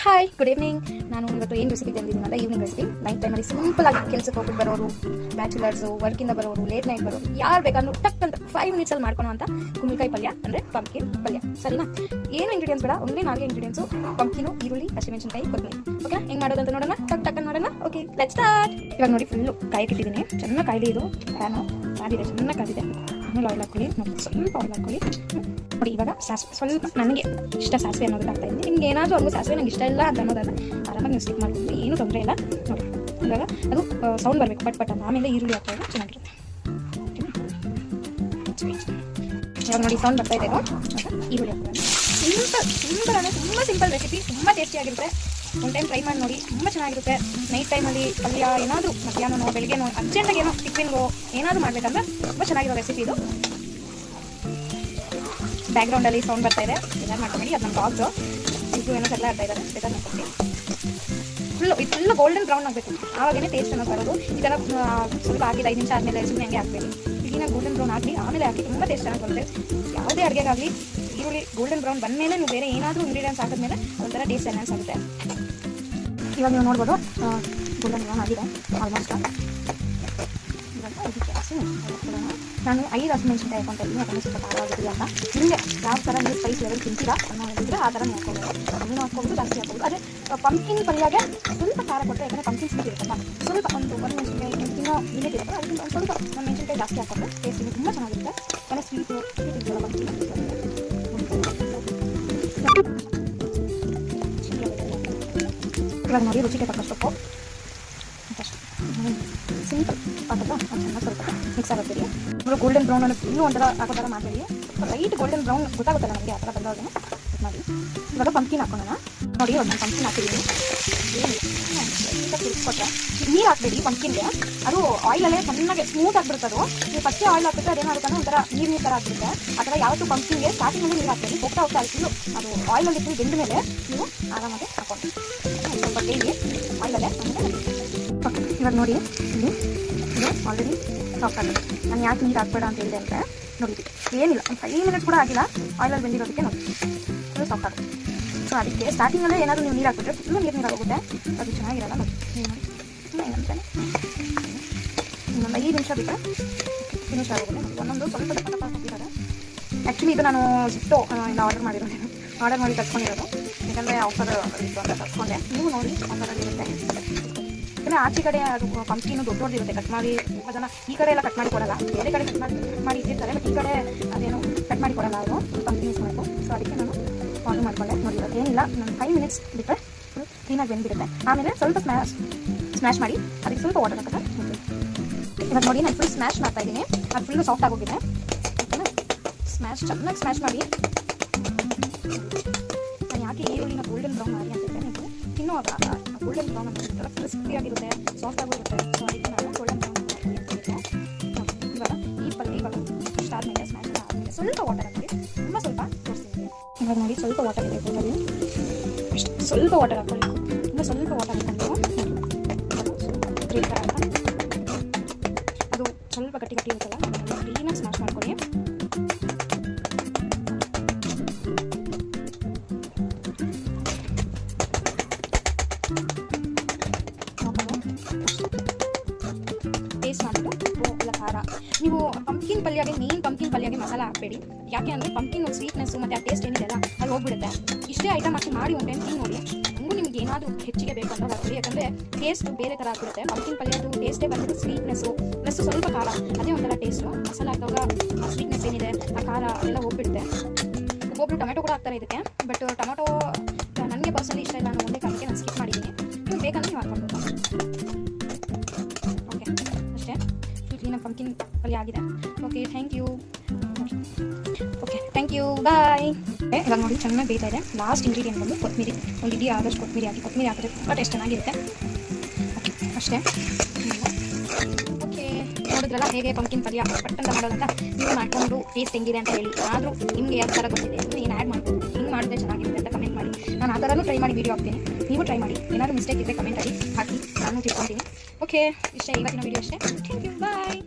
Hi, good evening. ನಾನು ಇವತ್ತು ಏನು ರೆಸಿಪಿ ತಂದಿದ್ದೀನಲ್ಲ, ಈವ್ನಿಂಗ್ ರೆಸಿಪಿ. ನೈಟ್ ಟೈಮಲ್ಲಿ ಸಿಂಪಲ್ ಆಗಿ ಕೆಲಸಕ್ಕೆ ಹೋಗ್ಬಿಟ್ಟು ಬರೋರು, ಬ್ಯಾಚುಲರ್ಸು, ವರ್ಕಿಂದ ಬರೋರು, ಲೇಟ್ ನೈಟ್ ಬರೋರು, ಯಾರು ಬೇಕಾದ್ರೂ ಟಕ್ ಅಂತ 5 ಮಿನಿಟ್ಸಲ್ಲಿ ಮಾಡ್ಕೊಳೋ ಅಂತ ಕುಂಬಳಕಾಯಿ ಪಲ್ಯ ಅಂದರೆ ಪಂಪ್ಕಿನ್ ಪಲ್ಯ. ಸರಿನಾ? ಏನು ಇಂಗ್ರೀಡಿಯೆಂಟ್ಸ್ ಬೇಡ, ಒಂದೇ 4 ಇಂಗ್ರೀಡಿಯೆಂಟ್ಸು: ಪಂಪ್ಕಿನು, ಈರುಳ್ಳಿ, ಹಸಿಮೆಣಸಿನಕಾಯಿ, ಕೊತ್ತಂಬರಿ. ಓಕೆ, ಹೆಂಗೆ ಮಾಡೋದಂತ ನೋಡೋಣ. ಟಕ್ ನೋಡೋಣ. Okay, let's start. ಇವಾಗ ನೋಡಿ, ಫುಲ್ಲು ಕಾಯಿ ಕಿಟ್ಟಿದ್ದೀನಿ. ಚೆನ್ನಾಗಿ ಕಾಯಿಲೆ ಇದು ಪ್ಯಾನು ಕಾದಿದೆ, ಚೆನ್ನಾಗಿ ಕಾದಿದೆ. ಆಮೇಲೆ ಆಯಿಲ್ ಹಾಕೊಳ್ಳಿ, ನೋಡಿ ಸ್ವಲ್ಪ ಆಯಿಲ್ ಹಾಕೊಳ್ಳಿ. ನೋಡಿ, ಇವಾಗ ಸಾಸಿವೆ ಸ್ವಲ್ಪ ನನಗೆ ಇಷ್ಟ ಸಾಸಿವೆ ಅನ್ನೋದು ಆಗ್ತಾ ಇದೆ. ನಿಮ್ಗೆ ಏನಾದರೂ ಒಂದು ಸಾಸಿವೆ ನಂಗೆ ಇಷ್ಟ ಇಲ್ಲ ಅಂತ ಅನ್ನೋದಲ್ಲ, ಆರಾಮಾಗಿ ನೀವು ಸ್ಕಿಪ್ ಮಾಡ್ಕೊಂಡು ಏನೂ ತೊಂದರೆ ಇಲ್ಲ. ನೋಡಿ, ಇವಾಗ ಅದು ಸೌಂಡ್ ಬರಬೇಕು, ಬಟ್ ಅಂತ. ಆಮೇಲೆ ಈರುಳ್ಳಿ ಹಾಕ್ತಾ ಇದ್ರೆ ಚೆನ್ನಾಗಿರುತ್ತೆ. ಇವಾಗ ನೋಡಿ ಸೌಂಡ್ ಬರ್ತಾ ಇದೆ. ಈರುಳ್ಳಿ ಹಾಕೋಣ. ಸಿಂಪಲ್ ಅಂದರೆ ತುಂಬ ಸಿಂಪಲ್ ರೆಸಿಪಿ, ತುಂಬ ಟೇಸ್ಟಿಯಾಗಿರುತ್ತೆ. ಒಂದು ಟೈಮ್ ಟ್ರೈ ಮಾಡಿ ನೋಡಿ, ತುಂಬ ಚೆನ್ನಾಗಿರುತ್ತೆ. ನೈಟ್ ಟೈಮಲ್ಲಿ ಪಲ್ಯ ಏನಾದರೂ ಮಧ್ಯಾಹ್ನನೋ ಬೆಳಗ್ಗೆನೋ ಅರ್ಜೆಂಟಾಗಿ ಏನೋ ಟಿಫಿನ್ಗೋ ಏನಾದರೂ ಮಾಡಬೇಕಂದ್ರೆ ತುಂಬ ಚೆನ್ನಾಗಿರೋ ರೆಸಿಪಿ ಇದು. ಬ್ಯಾಕ್ಗ್ರೌಂಡಲ್ಲಿ ಸೌಂಡ್ ಬರ್ತಾ ಇದೆ, ಎಲ್ಲ ಮಾಡ್ಕೊಂಡಿ. ಅದು ನಮ್ಮ ಡಾಗ್ಸು ಇದು ಏನೋ ಎಲ್ಲ ಆಡ್ತಾ ಇದ್ದಾರೆ. ಬೇಗ ಮಾಡ್ಕೊಡ್ತೀನಿ. ಫುಲ್ಲು ಗೋಲ್ಡನ್ ಬ್ರೌನ್ ಆಗಬೇಕು, ಆವಾಗೇ ಟೇಸ್ಟ್ ಅನ್ನೋದು ಬರೋದು. ಈ ಥರ ಸ್ವಲ್ಪ ಹಾಕಿದ 5 ನಿಮಿಷ ಆದಮೇಲೆ ಸುಮ್ಮನೆ ಹಂಗೆ ಹಾಕಬೇಡಿ. ಈಗಿನ ಗೋಲ್ಡನ್ ಬ್ರೌನ್ ಆಗಲಿ, ಆಮೇಲೆ ಹಾಕಿ ತುಂಬ ಟೇಸ್ಟ್ ಚೆನ್ನಾಗಿ ಬರುತ್ತೆ. ಯಾವುದೇ ಅಡುಗೆಗಾಗಲಿ ಈರುಳ್ಳಿ ಗೋಲ್ಡನ್ ಬ್ರೌನ್ ಬಂದಮೇಲೆ ನೀವು ಬೇರೆ ಏನಾದರೂ ಇಂಗ್ರೀಡಿಯೆಂಟ್ಸ್ ಹಾಕಿದ್ಮೇಲೆ ಒಂಥರ ಟೇಸ್ಟ್ ಎನ್ಹಾನ್ಸ್ ಆಗುತ್ತೆ. ಇವಾಗ ನೀವು ನೋಡ್ಬೋದು ಗೋಲ್ಡನ್ ಬ್ರೌನ್ ಆಗಿದೆ ಆಲ್ಮೋಸ್ಟ್. ಇವಾಗ ಇದಕ್ಕೆ ನಾನು 5 ಹಸಿಮೆಣಸಿನಕಾಯಿ ಹಾಕೊಂತೀನಿ, ಯಾಕಂದರೆ ಸ್ವಲ್ಪ ಖಾರ ಆಗೋದಿಲ್ಲ ಅಂತ. ನಿಮಗೆ ಯಾವ ಥರ ನೀವು ಸ್ಪೈಸ್ ಲೆವೆಲ್ ತಿಂತೀರಾ ಅನ್ನೋ ಹೇಳಿದ್ರೆ ಆ ಥರ ನೀವು ಹಾಕೋಬೋದು. ಕಮ್ಮಿ ಹಾಕ್ಕೊಂಡು ಜಾಸ್ತಿ ಹಾಕೋಬೋದು. ಅದೇ ಪಂಪ್ಕಿನ್ ಪಲ್ಯಗೆ ಸ್ವಲ್ಪ ಖಾರ ಕೊಟ್ಟರೆ, ಯಾಕಂದರೆ ಪಂಪ್ಕಿನ್ ಸ್ವೀಟ್ ಇರುತ್ತಲ್ಲ, ಸ್ವಲ್ಪ ಒಂದು ಮೆಣಸಿನಕಾಯಿ ತಿನ್ನೋ ಲಿಮಿಟ್ ಇರುತ್ತೆ. ಅದಕ್ಕೆ ಒಂದು ಸ್ವಲ್ಪ ಒಂದು ಮೆಣಸಿನಕಾಯಿ ಜಾಸ್ತಿ ಹಾಕೊಂಡ್ರೆ ಟೇಸ್ಟ್ ತುಂಬ ಚೆನ್ನಾಗಿರುತ್ತೆ. ಯಾಕಂದರೆ ಸ್ವೀಟ್ ಇರುತ್ತಲ್ಲ ಪಂಪ್ಕಿನ್. ಇವಾಗ ನೋಡಿ ರುಚಿಗೆ ತಕ್ಕಷ್ಟು ಉಪ್ಪು, ಸಿಂಪಲ್ ಹಾಕೋದು ಚೆನ್ನಾಗಿ ಸ್ವಲ್ಪ ಮಿಕ್ಸ್ ಆಗೋಗ್ತೀರಿ. ಇವಾಗ ಗೋಲ್ಡನ್ ಬ್ರೌನ್ ಅನ್ನೋ ಇನ್ನೂ ಒಂಥರ ಹಾಕೋ ಥರ ಮಾಡಬೇಡಿ. ಲೈಟ್ ಗೋಲ್ಡನ್ ಬ್ರೌನ್ ಗೊತ್ತಾಗುತ್ತಲ್ಲ ನಮಗೆ, ಆ ಥರ ಬಂದವಾಗ ಮಾಡಿ. ಇವಾಗ ಪಂಪ್ಕಿನ್ ಹಾಕೋಣ. ನೋಡಿ, ಒಂದು ಪಂಪ್ಕಿನ್ ಹಾಕಿದ್ದೀನಿ. ತಿರ್ಸ್ಕೊಟ್ರೆ ನೀರು ಹಾಕಬೇಡಿ ಪಂಪ್ಕಿನ್ಗೆ, ಅದು ಆಯಿಲಲ್ಲೇ ಚೆನ್ನಾಗಿ ಸ್ಮೂತ್ ಆಗಿಬಿಡುತ್ತೆ. ಅದು ನೀವು ಫಸ್ಟೇ ಆಯಿಲ್ ಹಾಕಿದ್ರೆ ಅದೇನಾಗುತ್ತೆ ಒಂಥರ ನೀರು ಥರ ಆಗ್ಬಿಡುತ್ತೆ. ಆ ಥರ ಯಾವತ್ತೂ ಪಂಪ್ಕಿನ್ಗೆ ಸ್ಟಾರ್ಟಿಂಗಲ್ಲಿ ನೀರು ಹಾಕ್ಬೇಡಿ. ಹೋಗ್ತಾ ಫುಲ್ಲು ಅದು ಆಯಿಲಲ್ಲಿ ಫುಲ್ ಬೆಂದ ಮೇಲೆ ನೀವು ಆರಾಮಾಗಿ ಹಾಕೊಂಡು ಸ್ವಲ್ಪ ಬೇಯಿಸಿ ಆಯಿಲಲ್ಲೇ. ಓಕೆ, ಇವಾಗ ನೋಡಿ ಇಲ್ಲಿ ಇದು ಆಲ್ರೆಡಿ ಸಾಫ್ಟ್ ಆಗಿದೆ. ನಾನು ಯಾಕೆ ನೀರು ಹಾಕ್ಬೇಡ ಅಂತ ಹೇಳಿದೆ ಅಂದರೆ, ನೋಡಿ ಏನಿಲ್ಲ, ಒಂದು 5 ಮಿನಿಟ್ಸ್ ಕೂಡ ಆಗಿಲ್ಲ ಆಯಿಲಲ್ಲಿ ಬೆಂದಿರೋದಕ್ಕೆ. ನೋಡಿ ಅದು ಸಾಫ್ಟ್ ಆಗುತ್ತೆ. ಸೊ ಅದಕ್ಕೆ ಸ್ಟಾರ್ಟಿಂಗಲ್ಲೇ ಏನಾದರೂ ನೀವು ನೀರು ಹಾಕಿದ್ರೆ ಫುಲ್ಲು ನೀರು ಆಗೋಗುತ್ತೆ, ಅದು ಚೆನ್ನಾಗಿರಲ್ಲ. ನೋಡಿ ಏನಂತಾನೆ ಇನ್ನೊಂದು 5 ನಿಮಿಷ ಬಿಟ್ಟರೆ ಫಿನಿಶ್ ಆಗೋಗುತ್ತೆ. ಒಂದೊಂದು ಸ್ವಲ್ಪ ದಪ್ಪ ಹಾಕಿದ್ದಾರೆ. ಆ್ಯಕ್ಚುಲಿ ಇದು ನಾನು ಸಿಟ್ಟು ಇಲ್ಲ ಆರ್ಡರ್ ಮಾಡಿ ತರ್ಸ್ಕೊಂಡಿರೋದು, ಯಾಕಂದರೆ ಆಫರ್ ಇತ್ತು ಅಂತ ತರ್ಸ್ಕೊಂಡೆ. ನೀವು ನೋಡಿ ಆಫರಲ್ಲಿ ಇರುತ್ತೆ. ಯಾಕಂದರೆ ಆಚೆ ಕಡೆ ಅದು ಪಂಪ್ಕಿನ್ನು ದೊಡ್ಡದಿರುತ್ತೆ, ಕಟ್ ಮಾಡಿ ಜನ ಈ ಕಡೆ ಎಲ್ಲ ಕಟ್ ಮಾಡಿ ಕೊಡಲ್ಲ, ಬೇರೆ ಕಡೆ ಕಟ್ ಮಾಡಿ ಇಟ್ಟಿರ್ತಾರೆ. ಬಟ್ ಈ ಕಡೆ ಅದೇನು ಕಟ್ ಮಾಡಿ ಕೊಡಲ್ಲ, ಅದು ಪಂಪ್ಕಿನ್ ಮಾಡಬೇಕು. ಸೊ ಅದಕ್ಕೆ ನಾನು ಆರ್ಡರ್ ಮಾಡಿಕೊಂಡೆ. ನೋಡಿ, ಏನಿಲ್ಲ, ನಾನು 5 ಮಿನಿಟ್ಸ್ ಬಿಟ್ಟರೆ ಫುಲ್ ಕ್ಲೀನಾಗಿ ಬೆಂದ್ಬಿಡುತ್ತೆ. ಆಮೇಲೆ ಸ್ವಲ್ಪ ಸ್ಮ್ಯಾಶ್ ಮಾಡಿ ಅದಕ್ಕೆ ಸ್ವಲ್ಪ ವಾಟರ್ ಹಾಕಿದ್ರೆ. ಇವಾಗ ನೋಡಿ, ನಾನು ಫುಲ್ ಸ್ಮ್ಯಾಶ್ ಮಾಡ್ತಾ ಇದ್ದೀನಿ. ಅದು ಫುಲ್ಲು ಸಾಫ್ಟ್ ಆಗೋಗಿದೆ. ಓಕೆನಾ? ಚೆನ್ನಾಗಿ ಸ್ಮ್ಯಾಶ್ ಮಾಡಿ. ನಾನು ಯಾಕೆ ಈರುಳ್ಳಿನ ಗೋಲ್ಡನ್ ಬ್ರೌನ್ ಮಾಡಿ ಅಂತ ಹೇಳಿದ್ರೆ, ನೀವು ತಿನ್ನುವಾಗ ಗೋಲ್ಡನ್ ಬ್ರೌನ್ ಅಂತ ಕ್ರಿಸ್ಪಿಯಾಗಿರುತ್ತೆ, ಸಾಫ್ಟ್ ಆಗಿರುತ್ತೆ. ಸೊ ಅದಕ್ಕೆ ನಾನು ಗೋಲ್ಡನ್ ಬ್ರೌನ್ ಅಂತ. ಇವಾಗ ಈ ಪಲ್ಯ ಇವಾಗ ಇಷ್ಟ ಆದಮೇಲೆ ಸ್ಮ್ಯಾಶ್ ಆದಮೇಲೆ ಸ್ವಲ್ಪ ವಾಟರ್ ಹಾಕಿ, ತುಂಬ ಸ್ವಲ್ಪ ತೋರಿಸ್ತೀನಿ. ಇವಾಗ ನೋಡಿ, ಸ್ವಲ್ಪ ವಾಟರ್ ಬೇಕು ಅಲ್ಲಿ, ಅಷ್ಟು ಸ್ವಲ್ಪ ವಾಟರ್ ಹಾಕೊಳ್ಳಿ. ಇನ್ನೂ ಸ್ವಲ್ಪ ವಾಟರ್ ಹಾಕೊಂಡು ಗ್ರೇಟ್ ಥರ ಅಂತ ಅದು ಸ್ವಲ್ಪ ಗಟ್ಟಿ ಇರುತ್ತಲ್ಲ, ಕ್ಲೀನಾಗಿ ಸ್ಮ್ಯಾಶ್ ಮಾಡ್ಕೊಳ್ಳಿ. ಟೇಸ್ಟ್ ಮಾಡಿಬಿಟ್ಟು ಉಪ್ಪು ಇಲ್ಲ ಖಾರ. ನೀವು ಪಂಪ್ಕಿನ್ ಪಲ್ಯಗೆ ಮಸಾಲ ಹಾಕಬೇಡಿ. ಯಾಕೆ ಅಂದರೆ ಪಂಪ್ಕಿನ್ ಸ್ವೀಟ್ನೆಸ್ಸು ಮತ್ತು ಆ ಟೇಸ್ಟ್ ಏನಿದೆ ಅಲ್ಲ, ಅದು ಹೋಗ್ಬಿಡುತ್ತೆ. ಇಷ್ಟೇ ಐಟಮ್ ಹಾಕಿ ಮಾಡಿ ಒಂದು ಟೈಮ್ ತಿಂದು ನೋಡಿ. ಹಂಗೂ ನಿಮ್ಗೆ ಏನಾದರೂ ಹೆಚ್ಚಿಗೆ ಬೇಕು ಅಂತ ಬರ್ತೀವಿ, ಯಾಕಂದರೆ ಟೇಸ್ಟ್ ಬೇರೆ ಥರ ಆಗ್ಬಿಡುತ್ತೆ. ಪಂಪ್ಕಿನ್ ಪಲ್ಯದು ಟೇಸ್ಟೇ ಬಂದಿದೆ ಸ್ವೀಟ್ನೆಸ್ಸು ಪ್ಲಸ್ ಸ್ವಲ್ಪ ಖಾರ, ಅದೇ ಒಂಥರ ಟೇಸ್ಟು. ಮಸಾಲ ಹಾಕಿದಾಗ ಆ ಸ್ವೀಟ್ನೆಸ್ ಏನಿದೆ, ಆ ಖಾರ ಎಲ್ಲ ಹೋಗ್ಬಿಡುತ್ತೆ. ಒಬ್ಬೊಬ್ರು ಟೊಮೆಟೊ ಕೂಡ ಹಾಕ್ತಾರೆ ಇದಕ್ಕೆ, ಬಟ್ ಟೊಮೆಟೊ ನನಗೆ ಪರ್ಸನಲಿ ಇಷ್ಟ ಇಲ್ಲ. ನಾನು ಒಂದೇ ಕಾರಣಕ್ಕೆ ನಾನು ಸ್ಕಿಪ್ ಮಾಡಿದ್ದೀನಿ. ನೀವು ಬೇಕಂದ್ರೆ ನೀವು ಹಾಕ್ಕೊಂಡು. ಓಕೆ, ಅಷ್ಟೇ. ಕ್ಲೀನಾಗಿ ಪಂಪ್ಕಿನ್ ಪಲ್ಯ ಆಗಿದೆ. Okay, thank you. Okay, thank you, bye. ಇವಾಗ ನೋಡಿ ಚೆನ್ನಾಗಿ ಬೇಯ್ತಾ ಇದೆ. ಲಾಸ್ಟ್ ಇಂಗ್ರೀಡಿಯೆಂಟ್ ಬಂದು ಕೊತ್ತಂಬರಿ. ಒಂದು ಇಡೀ ಆದಷ್ಟು ಕೊತ್ತಂಬರಿ ಹಾಕಿದ್ರೆ ತುಂಬ ಟೇಸ್ಟ್ ಚೆನ್ನಾಗಿರುತ್ತೆ. ಓಕೆ, ಅಷ್ಟೇ. ಓಕೆ, ನೋಡಿದ್ರಲ್ಲ ಹೇಗೆ ಪಂಪ್ಕಿನ್ ಪಲ್ಯ ಪಟ್ಟಂತ ಮಾಡೋದಂತ. ನೀವು ಮಾಡ್ಕೊಂಡು ಟೇಸ್ಟ್ ಹೆಂಗಿದೆ ಅಂತ ಹೇಳಿ. ಆದರೂ ನಿಮಗೆ ಯಾವ ಥರ ಗೊತ್ತಿದೆ ಅಂದರೆ ಏನು ಆ್ಯಡ್ ಮಾಡ್ಬೋದು, ಹಿಂಗೆ ಮಾಡಿದ್ರೆ ಚೆನ್ನಾಗಿರುತ್ತೆ ಅಂತ ಕಮೆಂಟ್ ಮಾಡಿ. ನಾನು ಆ ಥರನೂ ಟ್ರೈ ಮಾಡಿ ವೀಡಿಯೋ ಹಾಕ್ತೀನಿ. ನೀವು ಟ್ರೈ ಮಾಡಿ. ಏನಾದರೂ ಮಿಸ್ಟೇಕ್ ಇದ್ದರೆ ಕಮೆಂಟ್ ಆಗಿ ಹಾಕಿ, ನಾನು ತಿಳ್ಕೊತೀನಿ. ಓಕೆ, ಇಷ್ಟೇ ಇವತ್ತಿನ ವೀಡಿಯೋ ಅಷ್ಟೇ. Thank you, bye.